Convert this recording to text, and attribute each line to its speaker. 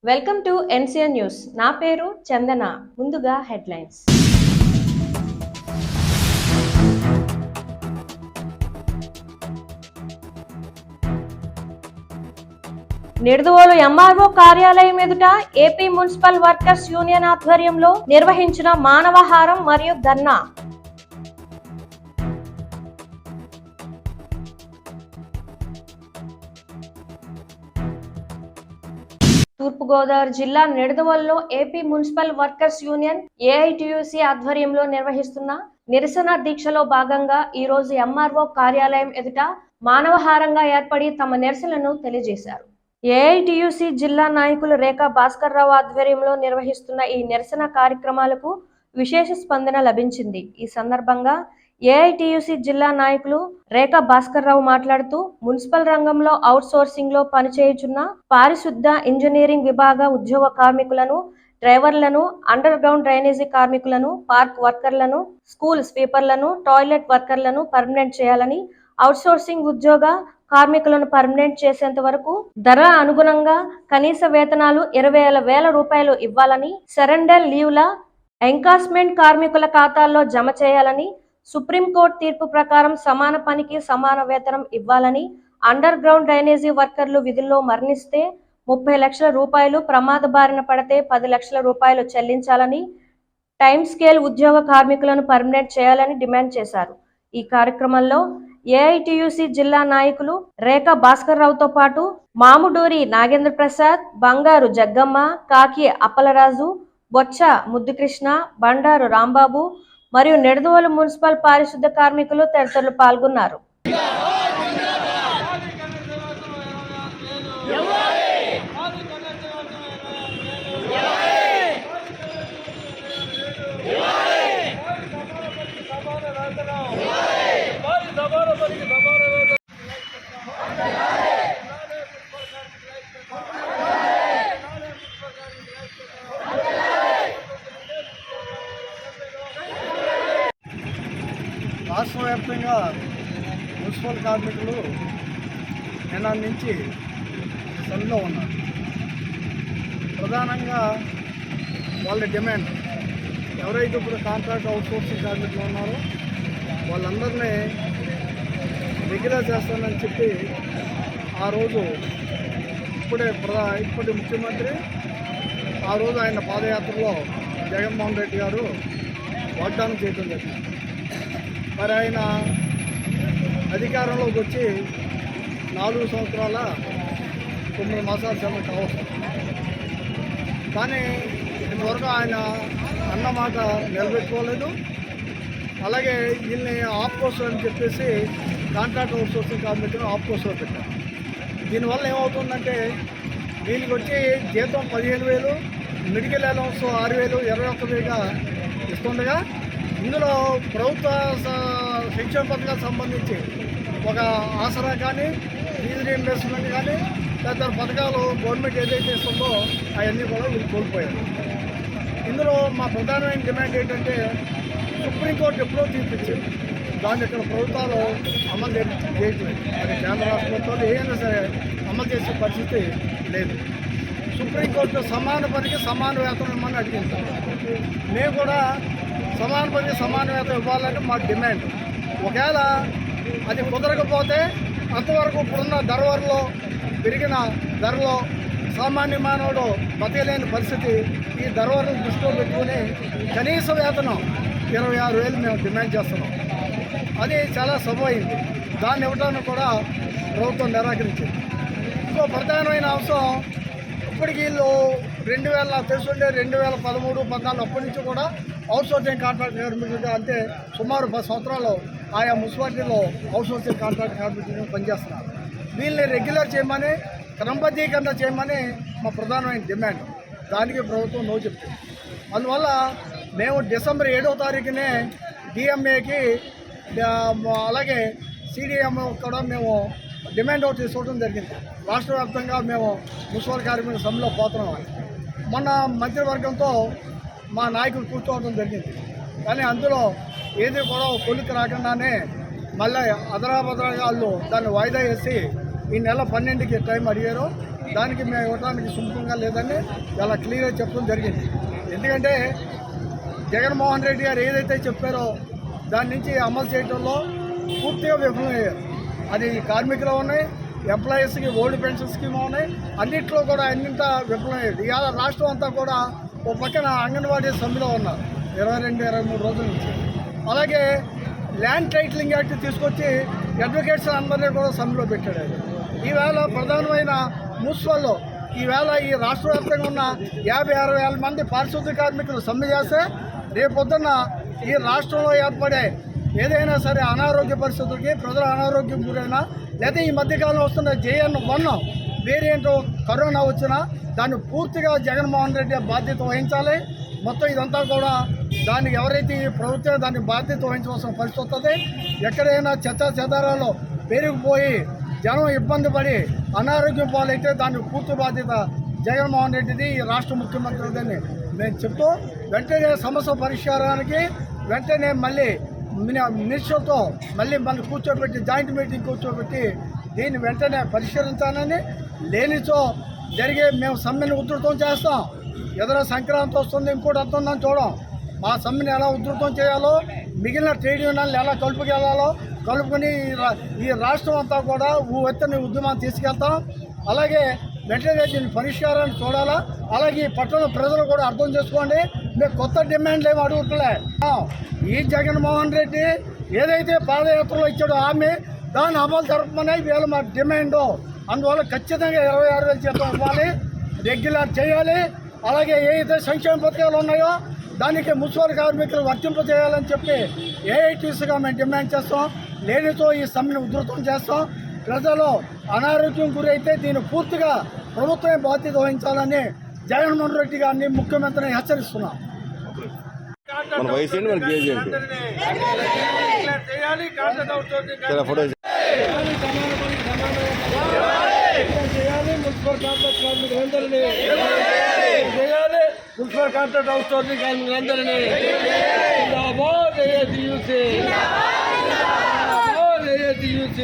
Speaker 1: Welcome to NCN news. నా పేరు చందన. ముందుగా హెడ్లైన్స్. నిడదవోలు ఎంఆర్ఓ కార్యాలయం ఎదుట ఏపీ మున్సిపల్ వర్కర్స్ యూనియన్ ఆధ్వర్యంలో నిర్వహించిన మానవాహారం మరియు ధర్నా. తూర్పుగోదావరి జిల్లా నిడదవోలులో AP municipal workers union AITUC ఆధ్వర్యంలో నిర్వహిస్తున్న నిరసన దీక్షలో భాగంగా ఈ రోజు ఎంఆర్ఓ కార్యాలయం ఎదుట మానవహారంగా ఏర్పడి తమ నిరసనలను తెలియజేశారు. ఏఐటియుసి జిల్లా నాయకులు రేఖా భాస్కర్ రావు ఆధ్వర్యంలో నిర్వహిస్తున్న ఈ నిరసన కార్యక్రమాలకు విశేష స్పందన లభించింది. ఈ సందర్భంగా ఏఐటియుసి జిల్లా నాయకులు రేఖా భాస్కర్ రావు మాట్లాడుతూ మున్సిపల్ రంగంలో అవుట్ సోర్సింగ్ లో పనిచేయుచున్న పారిశుద్ధ ఇంజనీరింగ్ విభాగ ఉద్యోగ కార్మికులను, డ్రైవర్లను, అండర్ గ్రౌండ్ డ్రైనేజీ కార్మికులను, పార్క్ వర్కర్లను, స్కూల్ స్వీపర్లను, టాయిలెట్ వర్కర్లను పర్మనెంట్ చేయాలని, అవుట్ సోర్సింగ్ ఉద్యోగ కార్మికులను పర్మనెంట్ చేసేంత వరకు ధర అనుగుణంగా కనీస వేతనాలు 20,000 రూపాయలు ఇవ్వాలని, సరెండర్ లీవ్ల ఎంకాస్మెంట్ కార్మికుల ఖాతాల్లో జమ చేయాలని, సుప్రీంకోర్టు తీర్పు ప్రకారం సమాన పనికి సమాన వేతనం ఇవ్వాలని, అండర్ గ్రౌండ్ డ్రైనేజీ వర్కర్లు విధుల్లో మరణిస్తే 30 లక్షల రూపాయలు, ప్రమాద బారిన పడితే 10 లక్షల రూపాయలు చెల్లించాలని, టైమ్ స్కేల్ ఉద్యోగ కార్మికులను పర్మనెంట్ చేయాలని డిమాండ్ చేశారు. ఈ కార్యక్రమంలో ఏఐటియుసి జిల్లా నాయకులు రేఖా భాస్కర్ రావుతో పాటు మాముడూరి నాగేంద్ర ప్రసాద్, బంగారు జగ్గమ్మ, కాకి అప్పలరాజు, బొచ్చ ముద్దుకృష్ణ, బండారు రాంబాబు మరియు నిడదవోలు మున్సిపల్ పారిశుద్ధ కార్మికులు తదితరులు పాల్గొన్నారు.
Speaker 2: రాష్ట్ర వ్యాప్తంగా మున్సిపల్ కార్మికులు నిన్న నుంచి సమ్మెలో ఉన్నారు. ప్రధానంగా వాళ్ళ డిమాండ్ ఎవరైతే ఇప్పుడు కాంట్రాక్ట్ అవుట్సోర్సింగ్ కార్మికులు ఉన్నారో వాళ్ళందరినీ రెగ్యులర్ చేస్తానని చెప్పి ఆ రోజు ఇప్పటి ముఖ్యమంత్రి ఆ రోజు ఆయన పాదయాత్రలో జగన్మోహన్ రెడ్డి గారు వాగ్దానం చేయడం జరిగింది. మరి ఆయన అధికారంలోకి వచ్చి 4 సంవత్సరాల 9 మాసాల సమయం కావచ్చు. కానీ ఇంతవరకు ఆయన అన్నమాట నిలబెట్టుకోలేదు. అలాగే వీళ్ళని ఆఫ్కోర్స్ అని చెప్పేసి కాంట్రాక్ట్ అవుట్సోర్సింగ్ కార్మికులను ఆఫ్కోర్స్లో పెట్టారు. దీనివల్ల ఏమవుతుందంటే వీళ్ళకి వచ్చి జీతం 15,000, మెడికల్ అలౌన్స్ 6,000, 21,000గా ఇస్తుండగా ఇందులో ప్రభుత్వ శిక్షణ పథకాలకు సంబంధించి ఒక ఆసరా కానీ, ఫీజు రీయింబర్స్మెంట్ కానీ తదితర పథకాలు గవర్నమెంట్ ఏదైతే ఇస్తుందో అవన్నీ కూడా వీళ్ళు కోల్పోయారు. ఇందులో మా ప్రధానమైన డిమాండ్ ఏంటంటే సుప్రీంకోర్టు ఎప్పుడో తీర్పిచ్చింది, దాన్ని ఇక్కడ ప్రభుత్వాలు అమలు చేయట్లేదు. అది కేంద్ర రాష్ట్ర ప్రభుత్వాలు ఏదైనా సరే అమలు చేసే పరిస్థితి లేదు. సుప్రీంకోర్టు సమాన పనికి సమాన వేతనం ఇవ్వమని అడిగింది. మేము కూడా సమాన పనికి సమాన వేతనం ఇవ్వాలని మా డిమాండ్. ఒకవేళ అది కుదరకపోతే అంతవరకు ఇప్పుడున్న ధరలో పెరిగిన ధరలో సామాన్య మానవుడు బతకలేని పరిస్థితి. ఈ ధరలను దృష్టిలో పెట్టుకుని కనీస వేతనం 26,000 మేము డిమాండ్ చేస్తున్నాం. అది చాలా సబైంది. దాన్ని ఇవ్వడానికి కూడా ప్రభుత్వం నిరాకరించింది. ఇంకో ప్రధానమైన అంశం, ఇప్పటికి వీళ్ళు 2000 నాకు తెలుసుండే 2013, 14 అప్పటి నుంచి కూడా అవుట్సోర్సింగ్ కాంట్రాక్ట్ కార్మికులుగా, అంటే సుమారు 10 సంవత్సరాలు ఆయా మున్సిపాలిటీలో అవుట్సోర్సింగ్ కాంట్రాక్ట్ కార్మికులుగా పనిచేస్తున్నారు. వీళ్ళని రెగ్యులర్ చేయమని, క్రమబద్ధీకరణ చేయమని మా ప్రధానమైన డిమాండ్. దానికి ప్రభుత్వం నో చెప్తుంది. అందువల్ల మేము డిసెంబర్ 7వ తారీఖునే డిఎంఏకి అలాగే సిడిఎంఓ కూడా మేము డిమాండ్ అవుట్ తీసుకోవడం జరిగింది. రాష్ట్ర వ్యాప్తంగా మేము మున్సిపల్ కార్మికుల సమ్మెలో పోతున్నాం. మొన్న మంత్రివర్గంతో మా నాయకులు కూర్చోవడం జరిగింది. కానీ అందులో ఏది కూడా కొలికి రాకుండానే మళ్ళీ అదరాబదరాగా వాళ్ళు దాన్ని వాయిదా వేసి ఈ నెల 12కి టైం అడిగారు. దానికి మేము ఇవ్వడానికి సుముఖంగా లేదని చాలా క్లియర్గా చెప్పడం జరిగింది. ఎందుకంటే జగన్మోహన్ రెడ్డి గారు ఏదైతే చెప్పారో దాని నుంచి అమలు చేయడంలో పూర్తిగా విఫలమయ్యారు. అది కార్మికులు ఉన్నాయి, ఎంప్లాయీస్కి ఓల్డ్ పెన్షన్ స్కీమ్ ఉన్నాయి, అన్నింటిలో కూడా అన్నింట విఫలమయ్యేది. ఇవాళ రాష్ట్రం అంతా కూడా ఓ పక్కన అంగన్వాడీ సమ్మెలో ఉన్నారు 22-23 రోజుల నుంచి. అలాగే ల్యాండ్ టైటిలింగ్ యాక్ట్ తీసుకొచ్చి అడ్వకేట్స్ అందరినీ కూడా సమ్మెలో పెట్టాడు. ఈవేళ ప్రధానమైన మున్సిపల్లో ఈవేళ ఈ రాష్ట్ర వ్యాప్తంగా ఉన్న 50-60 వేల మంది పారిశుద్ధ్య కార్మికులు సమ్మె చేస్తే రేపొద్దున్న ఈ రాష్ట్రంలో ఏర్పడే ఏదైనా సరే అనారోగ్య పరిస్థితులకి ప్రజల అనారోగ్యం గురైనా లేదా ఈ మధ్యకాలంలో వస్తున్న JN1 వేరియంట్ కరోనా వచ్చినా దాన్ని పూర్తిగా జగన్మోహన్ రెడ్డి బాధ్యత వహించాలి. మొత్తం ఇదంతా కూడా దానికి ఎవరైతే ఈ ప్రభుత్వం దానికి బాధ్యత వహించవలసిన పరిస్థితి వస్తుంది. ఎక్కడైనా చెత్తాచెదారాలు పెరిగిపోయి జనం ఇబ్బంది పడి అనారోగ్యం పాలైతే దానికి పూర్తి బాధ్యత జగన్మోహన్ రెడ్డిది, ఈ రాష్ట్ర ముఖ్యమంత్రిదని మేము చెప్తూ వెంటనే సమస్య పరిష్కారానికి వెంటనే మళ్ళీ మినిస్టర్తో మళ్ళీ కూర్చోబెట్టి జాయింట్ మీటింగ్ కూర్చోబెట్టి దీన్ని వెంటనే పరిష్కరించాలని, లేనిచో జరిగే మేము సమ్మెను ఉధృతం చేస్తాం. ఎదురు సంక్రాంతి వస్తుంది, ఇంకోటి వస్తుందని చూడం. మా సమ్మెను ఎలా ఉధృతం చేయాలో, మిగిలిన ట్రేడ్ యూనియన్లు ఎలా కలుపుకొని ఈ రాష్ట్రం అంతా కూడా ఎత్తని ఉద్యమాన్ని తీసుకెళ్తాం. అలాగే వెంటనే దీని పరిష్కారాన్ని చూడాలా. అలాగే ఈ పట్టణ ప్రజలు కూడా అర్థం చేసుకోండి, మేము కొత్త డిమాండ్లు ఏమి అడుగుతలే. ఈ జగన్మోహన్ రెడ్డి ఏదైతే పాదయాత్రలో ఇచ్చాడో ఆమె దాన్ని అమలు జరపమని వీళ్ళ మా డిమాండు. అందువల్ల ఖచ్చితంగా 26,000 జీతం ఇవ్వాలి, రెగ్యులర్ చేయాలి. అలాగే ఏదైతే సంక్షేమ పథకాలు ఉన్నాయో దానికి మున్సిపల్ కార్మికులు వర్తింపజేయాలని చెప్పి ఏఐటీసీగా మేము డిమాండ్ చేస్తాం. లేనితో ఈ సమ్మెను ఉధృతం చేస్తాం. ప్రజలు అనారోగ్యం గురైతే దీన్ని పూర్తిగా ప్రభుత్వమే బాధ్యత వహించాలని జగన్మోహన్ రెడ్డి గారిని ముఖ్యమంత్రిని హెచ్చరిస్తున్నాం.
Speaker 3: మన వయసు ఏంటి, మనకి ఏజ్ ఏంటి?
Speaker 2: మున్సిపల్ కాంట్రాక్ట్ కార్మికులందరినీ చేయాలి. మున్సిపల్ కాంట్రాక్ట్ అవుట్ సోర్సింగ్ కార్మికులందరినీ జిందాబాద్ AATUC.